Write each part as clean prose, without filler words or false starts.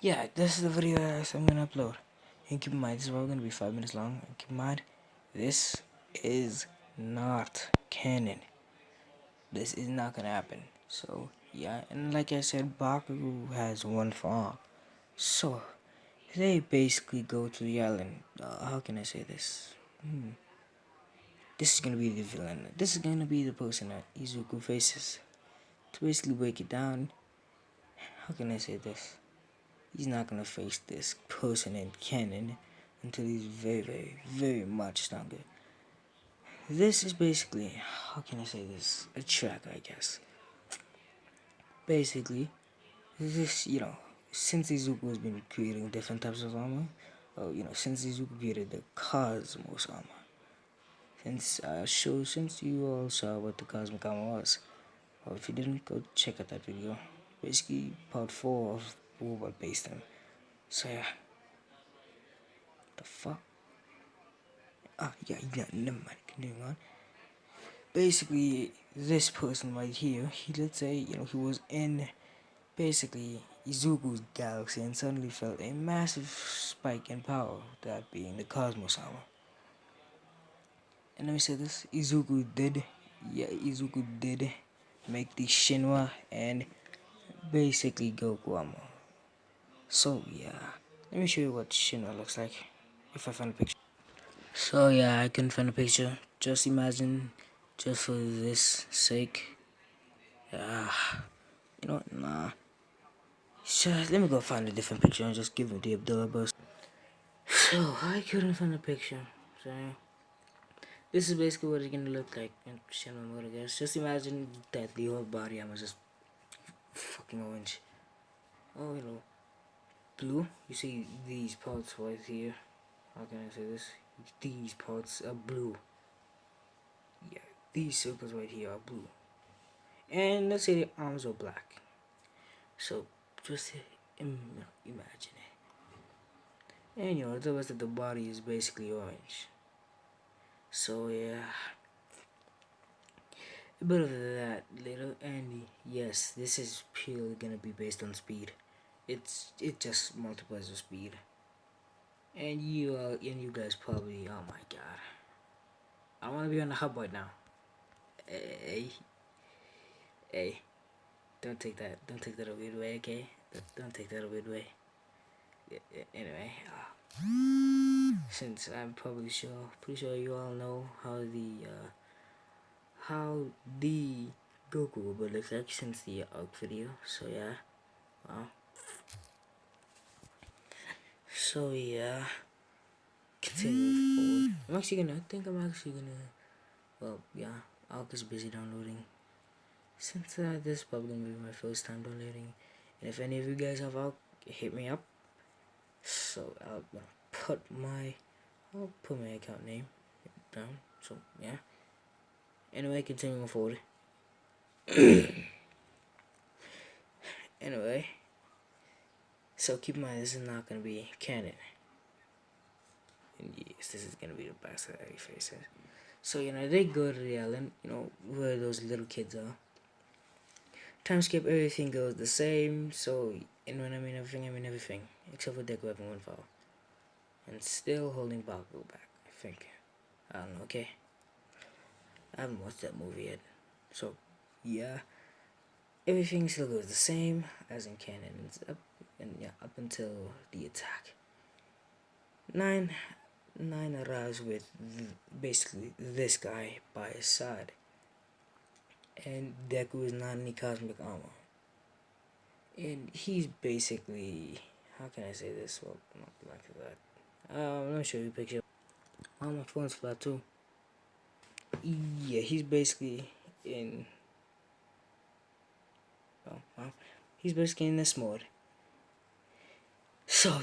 Yeah, this is the video that I'm gonna upload. And keep in mind, this is probably gonna be 5 minutes long. And keep in mind, this is not canon. This is not gonna happen. So yeah, and like I said, Bakugo has one farm. So they basically go to the island. How can I say this? This is gonna be the villain. This is gonna be the person that Izuku faces to basically break it down. How can I say this? He's not gonna face this person in canon until he's very, very, very much stronger. This is basically, how can I say this? A track, I guess. Basically, this, since Izuku has been creating different types of armor, since Izuku created the Cosmos armor, since you all saw what the Cosmic armor was, or if you didn't, go check out that video. Basically, part 4 of what based him. So yeah, the fuck? Yeah, never mind, continuing on. Basically, this person right here, let's say, he was in basically Izuku's galaxy and suddenly felt a massive spike in power, that being the Cosmos Armor. And let me say this, Izuku did make the Shinra and basically Goku armor. So yeah, let me show you what Shinra looks like, if I find a picture. So yeah, I couldn't find a picture. Just imagine, just for this sake. You know what? Nah. Sure, let me go find a different picture and just give it the Abdullah bus. So I couldn't find a picture. So this is basically what it's gonna look like in Cristiano mode, I guess. Just imagine that the whole body I was just fucking orange. Oh, blue. You see these parts right here. How can I say this? These parts are blue. Yeah, these circles right here are blue. And let's say the arms are black. So just imagine it. And the rest of the body is basically orange. So yeah, a bit of that little, and yes, this is purely gonna be based on speed. It just multiplies the speed. And you guys probably, oh my god, I want to be on the hub right now. Hey, hey, don't take that a weird way, okay? Don't take that a weird way. Anyway, since I'm pretty sure you all know how the Goku robot looks like since the ARC video. So yeah, well, so yeah, continue forward. I'm actually gonna, well, yeah, ARC is busy downloading. Since this is probably gonna be my first time downloading, and if any of you guys have ARC, hit me up. So I'll put my account name down. So yeah. Anyway, continuing forward. Anyway, so keep in mind this is not gonna be canon. And yes, this is gonna be the best that he faces. So they go to the island, where those little kids are. Time skip, everything goes the same. So and when I mean everything, except for Deku having one file and still holding Bakugo back. I think. I don't know. Okay, I haven't watched that movie yet. So yeah, everything still goes the same as in canon. It's up until the attack. Nine arrives with basically this guy by his side, and Deku is not any cosmic armor, and he's basically, how can I say this? Well, not like that. Let me show you a picture. Oh, my phone's flat too. Yeah, he's basically in. He's basically in this mode. So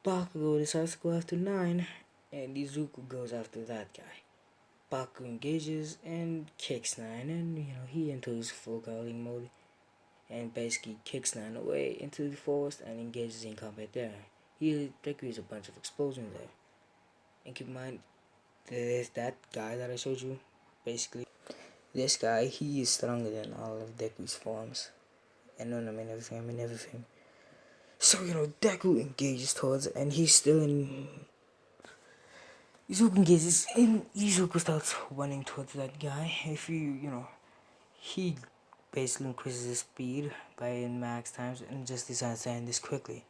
Bakugo decides to go after 9, and Izuku goes after that guy. Bakugo engages and kicks 9, and he enters full Galing mode and basically kicks 9 away into the forest and engages in combat there. He creates a bunch of explosions there. And keep in mind, there's that guy that I showed you. Basically, this guy, he is stronger than all of Deku's forms. And I mean everything. So, Deku engages towards, and he's still in. Izuku engages, and Izuku starts running towards that guy. If he basically increases his speed by max times and just decides to end this quickly.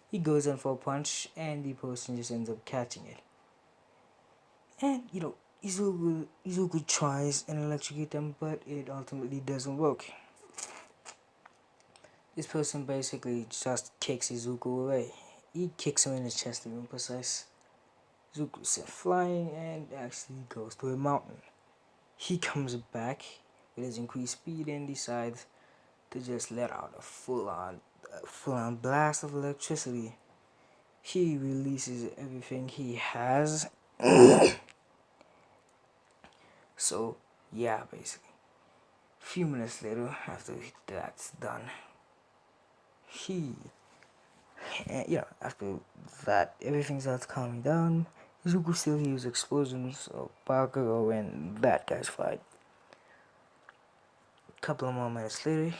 He goes in for a punch, and the person just ends up catching it. And, Izuku tries and electrocute them, but it ultimately doesn't work. This person basically just kicks Izuku away. He kicks him in his chest to be precise. Izuku is sent flying and actually goes to a mountain. He comes back with his increased speed and decides to just let out a full-on blast of electricity. He releases everything he has. So, yeah, basically. A few minutes later, after that's done, after that, everything starts calming down. Izuku still hears explosions of Bakugo and that guy's fight. A couple of more minutes later,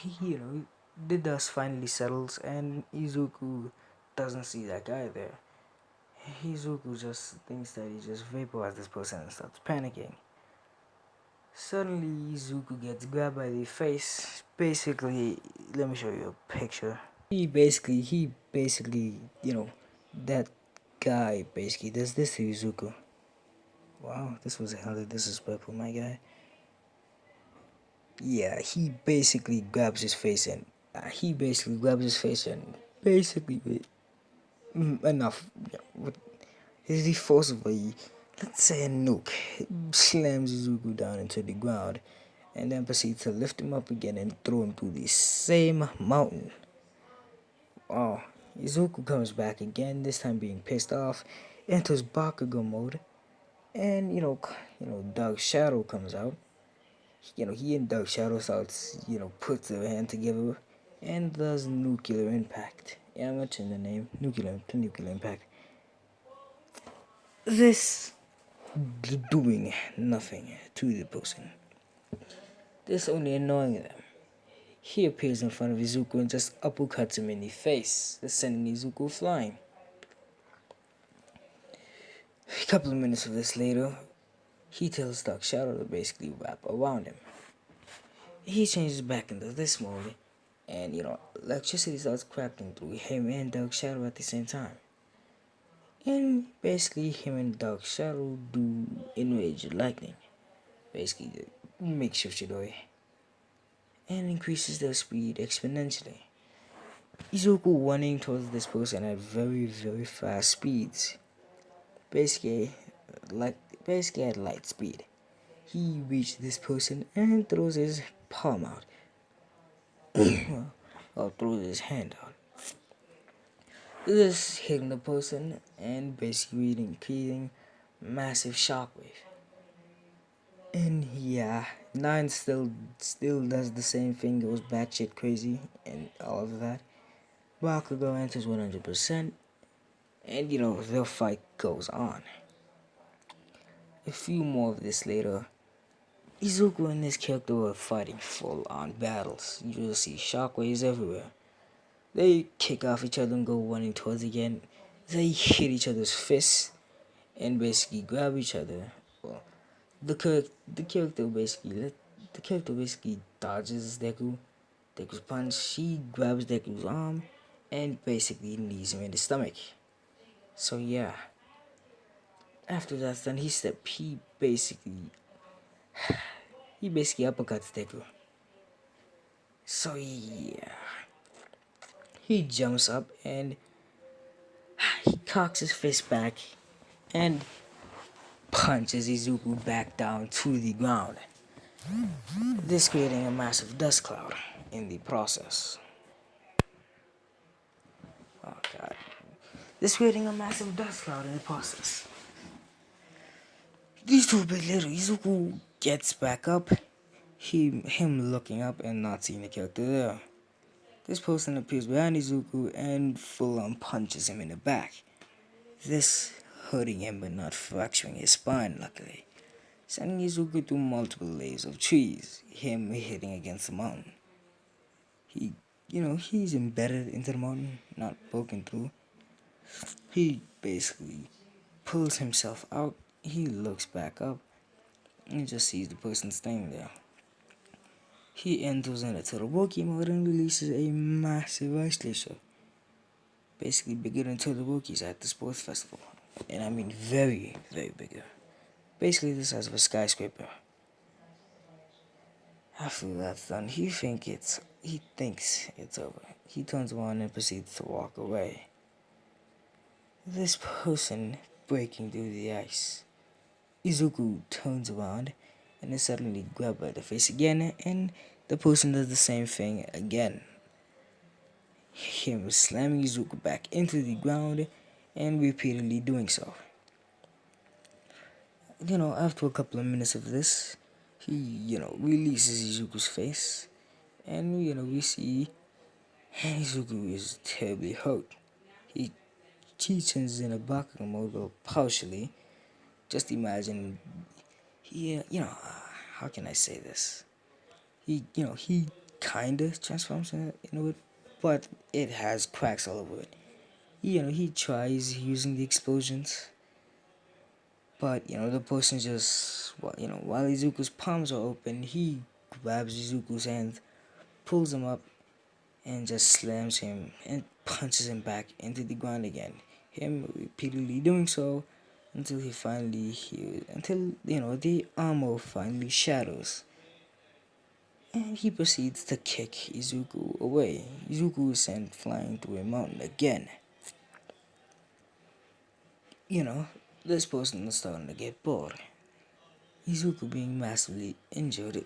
the dust finally settles and Izuku doesn't see that guy there. Izuku just thinks that he just vaporized this person and starts panicking. Suddenly, Izuku gets grabbed by the face. Basically, let me show you a picture. He basically, that guy basically does this to Izuku. Wow, this was hella disrespectful, my guy. Yeah, he basically grabs his face and basically enough. With the force of let's say a nuke, slams Izuku down into the ground, and then proceeds to lift him up again and throw him to the same mountain. Oh, Izuku comes back again, this time being pissed off, enters Bakugo mode, and Dark Shadow comes out. He and Dark Shadow starts, puts their hand together and does nuclear impact. Yeah, I mentioned the name, nuclear impact. This doing nothing to the person. This only annoying them. He appears in front of Izuku and just uppercuts him in the face, sending Izuku flying. A couple of minutes of this later, he tells Dark Shadow to basically wrap around him. He changes back into this mode, and electricity starts cracking through him and Dark Shadow at the same time. And basically, him and Dark Shadow do enrage lightning. Basically, the makeshift Chidori. And increases their speed exponentially. Izuku running towards this person at very, very fast speeds. Basically, at light speed. He reached this person and throws his palm out. Or throws his hand out. This hitting the person and basically creating massive shockwave. And yeah, Nine still does the same thing, goes batshit crazy and all of that. Bakugo enters 100%, and their fight goes on. A few more of this later, Izuku and his character were fighting full-on battles. You'll see shockwaves everywhere. They kick off each other and go running towards again. They hit each other's fists and basically grab each other. Well, the character basically dodges Deku's punch. She grabs Deku's arm and basically knees him in the stomach. So yeah. After that's done, he basically uppercuts Deku. So yeah. He jumps up and he cocks his fist back and punches Izuku back down to the ground. This creating a massive dust cloud in the process. Oh god. This creating a massive dust cloud in the process. These two bit little Izuku gets back up. Him looking up and not seeing the character there. This person appears behind Izuku and full on punches him in the back. This hurting him but not fracturing his spine, luckily. Sending Izuku through multiple layers of trees, him hitting against the mountain. He he's embedded into the mountain, not poking through. He basically pulls himself out. He looks back up and just sees the person staying there. He enters into Todoroki mode and releases a massive ice glacier, basically bigger than Todoroki's at the sports festival. And I mean very, very bigger. Basically the size of a skyscraper. After that's done, he thinks it's over. He turns around and proceeds to walk away. This person breaking through the ice. Izuku turns around and is suddenly grabbed by the face again, and the person does the same thing again. Him slamming Izuku back into the ground and repeatedly doing so. After a couple of minutes of this, he, releases Izuku's face, and, we see Izuku is terribly hurt. He turns in a Bakugan mode, well, partially. Just imagine, how can I say this? He kinda transforms in a way, but it has cracks all over it. He tries using the explosions, but, the person just, while Izuku's palms are open, he grabs Izuku's hand, pulls him up, and just slams him and punches him back into the ground again. Him repeatedly doing so until he finally heals, until, the armor finally shatters. And he proceeds to kick Izuku away. Izuku is sent flying through a mountain again. This person is starting to get bored. Izuku, being massively injured,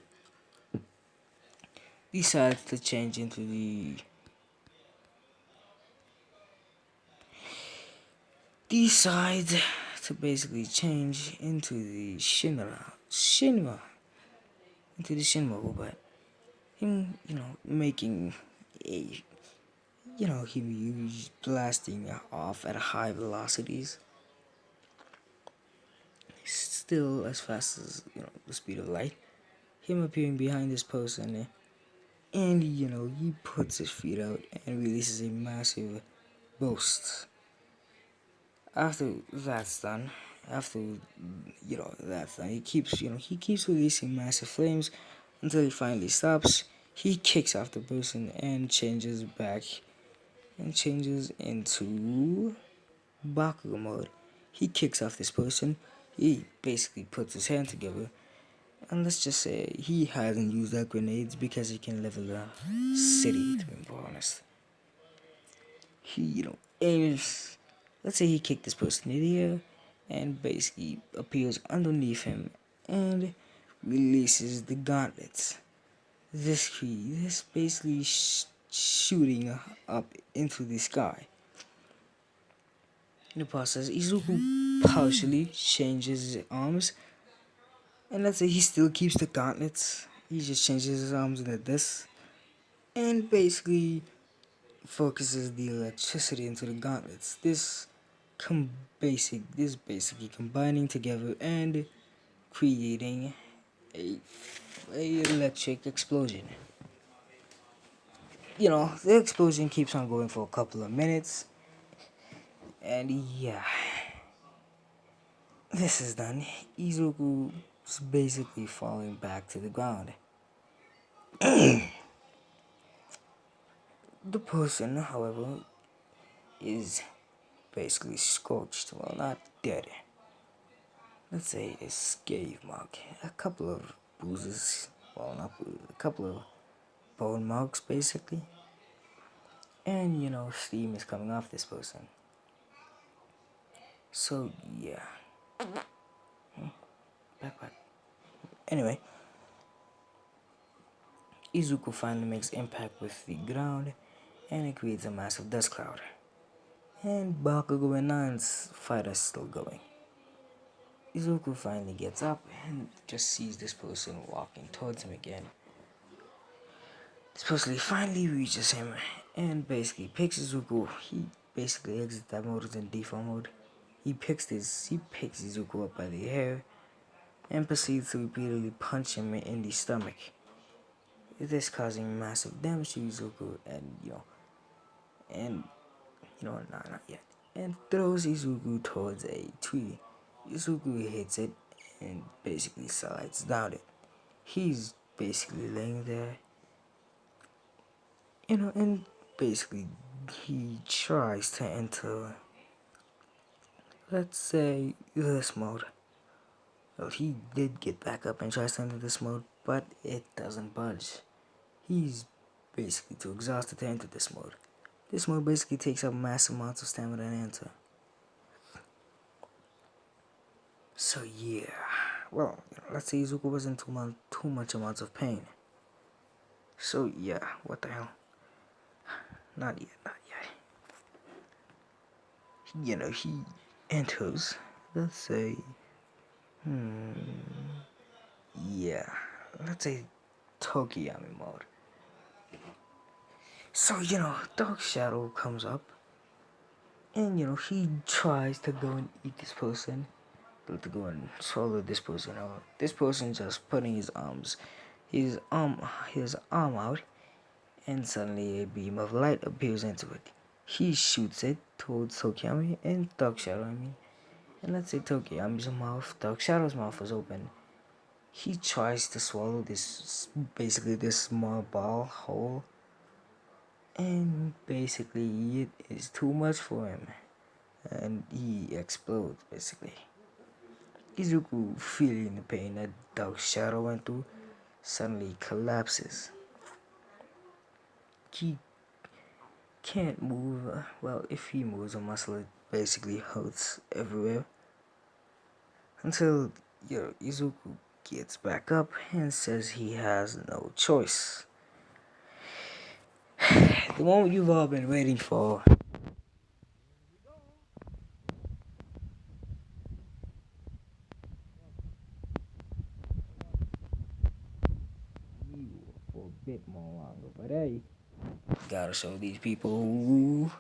decides to change into the decides to basically change into the Shinra robot. Him, making a, him blasting off at high velocities, still as fast as, the speed of light. Him appearing behind this person, and, he puts his feet out and releases a massive burst. After that's done, he keeps releasing massive flames until he finally stops. He kicks off the person and changes into Bakugo mode. He kicks off this person. He basically puts his hand together, and let's just say he hasn't used that grenades because he can level the city, to be honest. He, aims. Let's say he kicked this person in the air and basically appears underneath him and releases the gauntlets. This basically shooting up into the sky. In the process, Izuku partially changes his arms, and let's say he still keeps the gauntlets. He just changes his arms into this, and basically focuses the electricity into the gauntlets. This basically combining together and creating a electric explosion. The explosion keeps on going for a couple of minutes, and yeah, this is done. Izuku's basically falling back to the ground. The person, however, is basically scorched. Well, not dead. Let's say a scathe mark. A couple of bruises. Well, not bruises. A couple of bone marks, basically. And, steam is coming off this person. So, yeah. Back. Anyway, Izuku finally makes impact with the ground, and it creates a massive dust cloud. And Bakugo and Nine's fight is still going. Izuku finally gets up and just sees this person walking towards him again. This person finally reaches him and basically picks Izuku. He basically exits that mode in default mode. He picks Izuku up by the hair and proceeds to repeatedly punch him in the stomach. this causing massive damage to Izuku, and not yet, and throws Izuku towards a tree. Izuku hits it and basically slides down it. He's basically laying there, and basically he tries to enter, let's say, this mode. Well, he did get back up and tries to enter this mode, but it doesn't budge. He's basically too exhausted to enter this mode. This mode basically takes up massive amounts of stamina to enter. So yeah, well, let's say Izuku wasn't too much amounts of pain. So yeah, what the hell? Not yet, not yet. He enters, let's say, yeah, let's say Tokiyami mode. So, Dark Shadow comes up, and, he tries to go and eat this person, to go and swallow this person out. This person just putting his arm out, and suddenly a beam of light appears into it. He shoots it towards Tokiyami and Dark Shadow, and let's say Tokiyami's mouth, Dark Shadow's mouth is open. He tries to swallow basically this small ball hole, and basically it is too much for him, and he explodes basically. Izuku, feeling the pain that Dark Shadow went through, suddenly collapses. He can't move. Well, if he moves a muscle, it basically hurts everywhere. Until Izuku gets back up and says he has no choice. The moment you've all been waiting for. For a bit more longer, but hey, gotta show these people.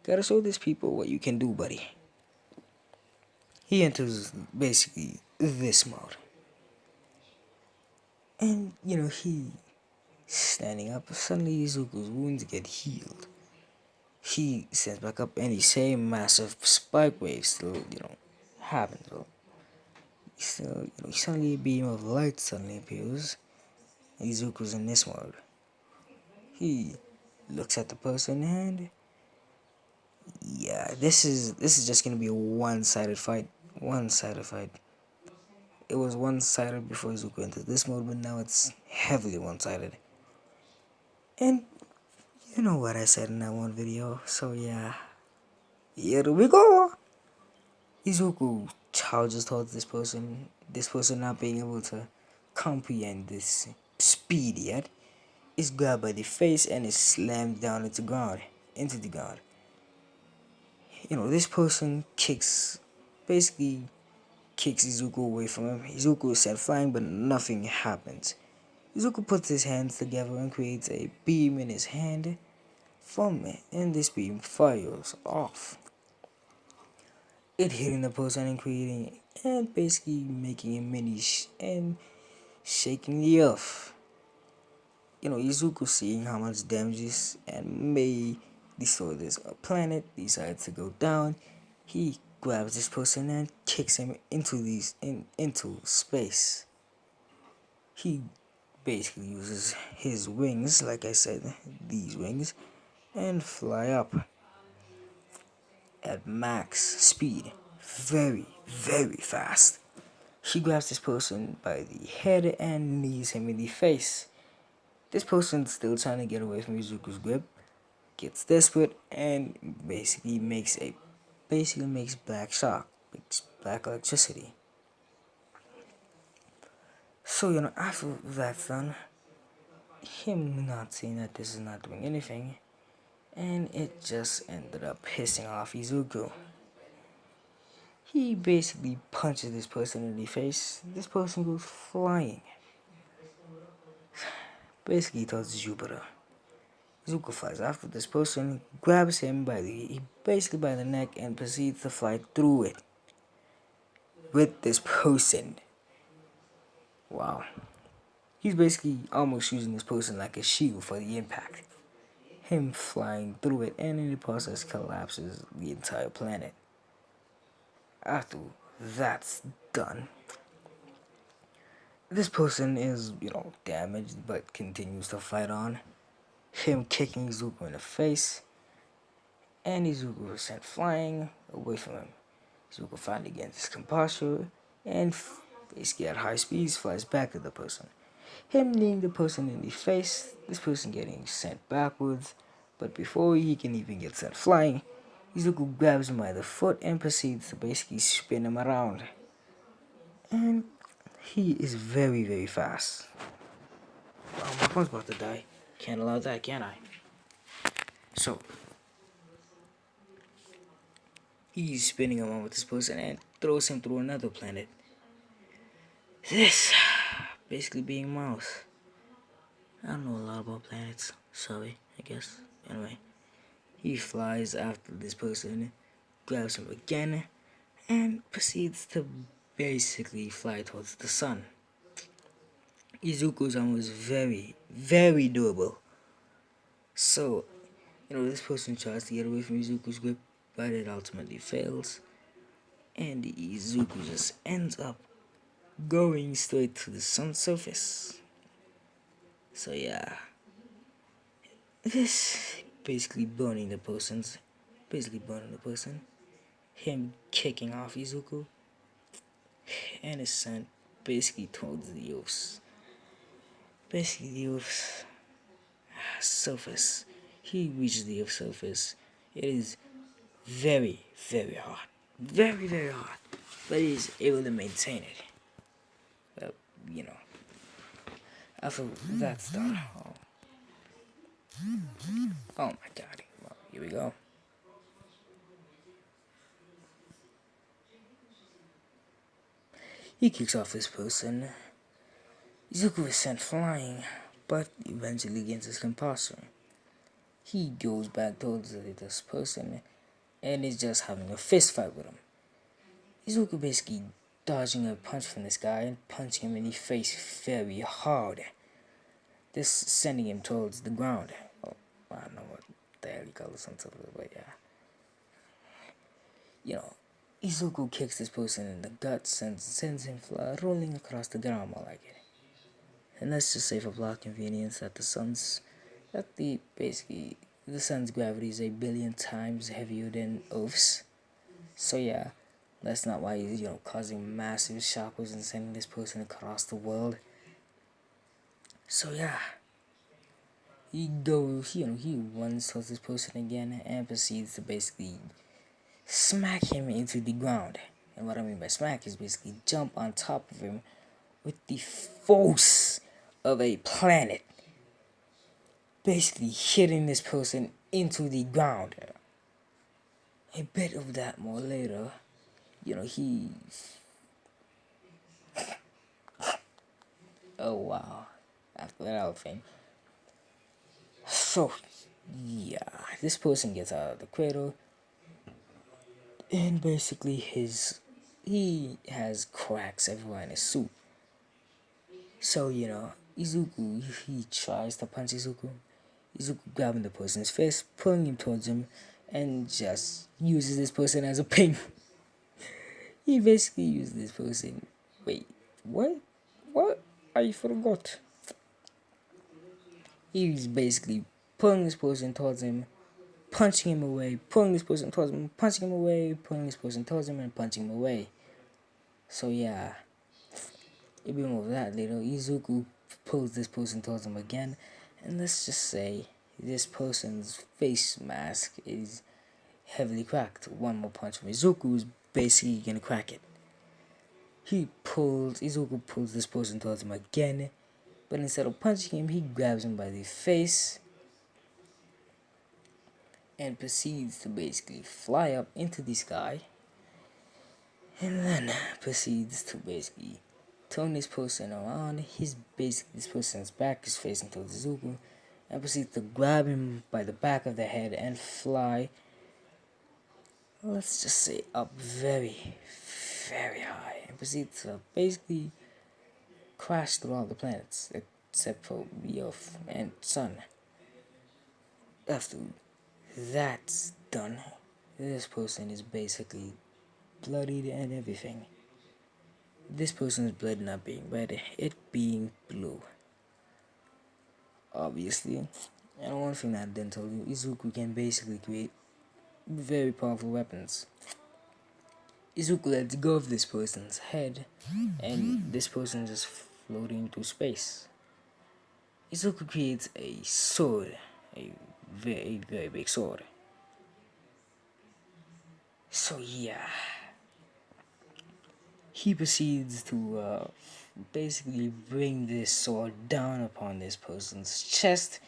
Gotta show these people what you can do, buddy. He enters basically this mode, and he standing up. Suddenly, Izuku's wounds get healed. He stands back up, and the same massive spike wave still, happens. Well, still, suddenly a beam of light suddenly appears. Izuku's in this mode. He looks at the person, and yeah, this is just gonna be a one-sided fight. One-sided fight. It was one-sided before Izuku entered this mode, but now it's heavily one-sided. And you know what I said in that one video, so yeah. Here we go! Izuku charges towards this person not being able to comprehend this speed yet, is grabbed by the face and is slammed down into the ground. This person basically kicks Izuku away from him. Izuku is sent flying, but nothing happens. Izuku puts his hands together and creates a beam in his hand from it, and this beam fires off. It hitting the person and basically making a mini and shaking the earth. Izuku, seeing how much damage this and may destroy this planet, decides to go down. He grabs this person and kicks him into space. He basically uses his wings, like I said, these wings, and fly up at max speed, very, very fast. He grabs this person by the head and knees him in the face. This person's still trying to get away from Izuku's grip, gets desperate, and basically makes black shock, makes black electricity. So after that's done, him not seeing that this is not doing anything, and it just ended up pissing off Izuku. He basically punches this person in the face. This person goes flying, basically towards Jupiter. Izuku flies after this person, grabs him by the neck, and proceeds to fly through it with this person. Wow. He's basically almost using this person like a shield for the impact. Him flying through it, and in the process collapses the entire planet. After that's done, this person is, damaged but continues to fight on. Him kicking Izuku in the face, and Izuku is sent flying away from him. Izuku finally gets his composure, and basically at high speeds flies back to the person. Him kneeing the person in the face, this person getting sent backwards, but before he can even get sent flying, Izuku grabs him by the foot and proceeds to basically spin him around. And he is very, very fast. Oh, my phone's about to die. Can't allow that, can I? So, he's spinning around with this person and throws him through another planet. This, basically being Mouse. I don't know a lot about planets. Sorry, I guess. Anyway, he flies after this person, grabs him again, and proceeds to basically fly towards the sun. Izuku's arm was very, very durable. So, this person tries to get away from Izuku's grip, but it ultimately fails. And Izuku just ends up going straight to the sun's surface. So yeah, this basically burning the person's, him kicking off Izuku, and is sent basically towards the Earth's, surface. He reaches the Earth's surface. It is very, very hot. Very, very hot. But he is able to maintain it. Well, after that's done. Oh my god. Well, here we go. He kicks off this person. Izuku is sent flying, but eventually gains his composure. He goes back towards this person and is just having a fist fight with him. Izuku basically dodging a punch from this guy and punching him in the face very hard. This sending him towards the ground. Oh, I don't know what the hell you call this, but yeah. Izuku kicks this person in the guts and sends him rolling across the ground more like it. And let's just say for plot convenience that the sun's gravity is 1,000,000,000 times heavier than Earth's. So yeah, that's not why he's, causing massive shockwaves and sending this person across the world. So yeah, he runs towards this person again and proceeds to basically smack him into the ground. And what I mean by smack is basically jump on top of him with the force of a planet. Basically hitting this person into the ground. A bit of that more later. He... Oh wow. After that outfit. So, yeah. This person gets out of the cradle. And basically he has cracks everywhere in his suit. So, Izuku, he tries to punch Izuku. Izuku grabbing the person's fist, pulling him towards him, and just uses this person as a pin. He basically used this person. Wait, what? What? I forgot. He's basically pulling this person towards him, punching him away, pulling this person towards him, punching him away, pulling this person towards him, and punching him away. So yeah, a bit more of that later. Izuku pulls this person towards him again, and let's just say this person's face mask is heavily cracked. One more punch from Izuku is basically gonna crack it. Izuku pulls this person towards him again, but instead of punching him, he grabs him by the face and proceeds to basically fly up into the sky, and then proceeds to basically turn this person around. This person's back is facing towards Izuku, and proceeds to grab him by the back of the head and fly, let's just say, up very, very high, and proceeds to basically crashed through all the planets except for the Earth and Sun. After that's done, this person is basically bloodied and everything. This person's blood not being red, it being blue. Obviously. And one thing I didn't tell you, Izuku can basically create very powerful weapons. Izuku lets go of this person's head, and this person is just floating through space. Izuku creates a sword, a very, very big sword. So yeah, he proceeds to basically bring this sword down upon this person's chest,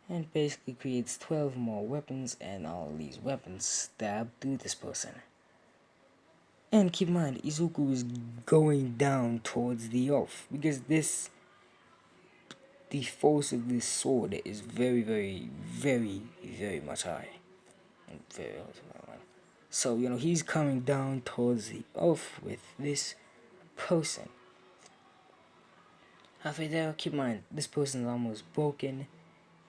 and basically creates 12 more weapons, and all these weapons stab through this person. And keep in mind, Izuku is going down towards the earth, because the force of this sword is very, very, very, very much high. And very, so, he's coming down towards the earth with this person. Halfway there, keep in mind, this person's almost broken,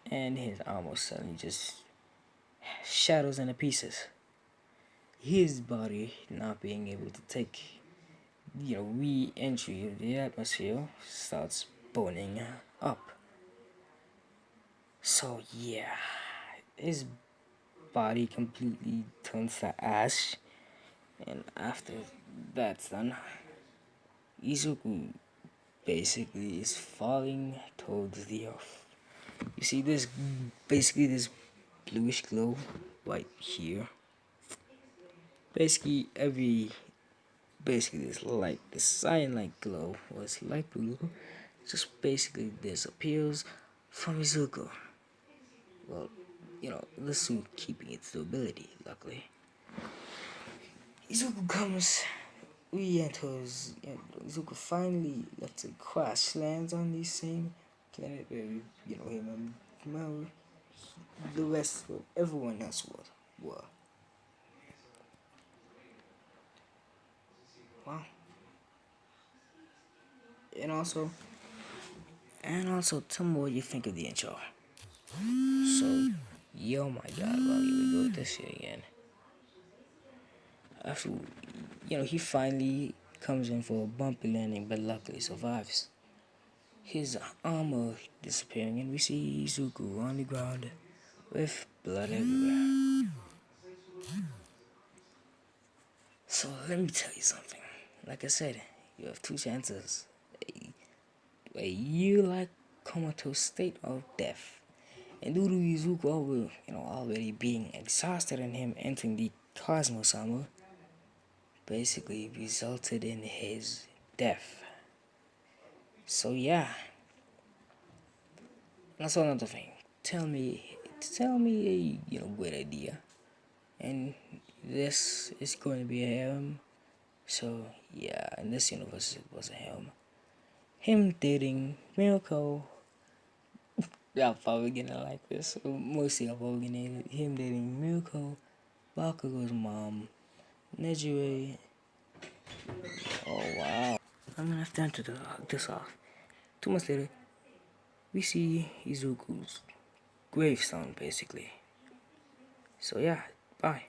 and his almost suddenly just shatters into pieces. His body not being able to take, re-entry of the atmosphere starts burning up. So yeah, his body completely turns to ash, and after that's done, Izuku basically is falling towards the earth. You see this, basically this bluish glow right here. Basically this light, this cyan-like glow was light blue, just basically disappears from Izuku. Well, the suit keeping its stability, luckily. Izuku comes, re-enters, Izuku finally lets it crash, lands on the same planet where, him and the rest of everyone else were. Wow. And also, tell me what you think of the intro. So, yo my god, well, here we go with this shit again. After, he finally comes in for a bumpy landing, but luckily survives. His armor disappearing, and we see Izuku on the ground with blood everywhere. So, let me tell you something. Like I said, you have two chances. A year-like comatose state of death. And due to Izuku already being exhausted and him entering the Cosmos armor, basically resulted in his death. So yeah. That's another thing. Tell me a great idea. And this is going to be a harem. So yeah, in this universe it was a harem. Him dating Mirko. Y'all probably gonna like this. Mostly I'm probably gonna him dating Mirko, Bakugo's mom, Nejire. Oh wow. I'm gonna have to enter this off. 2 months later, we see Izuku's gravestone basically. So yeah, bye.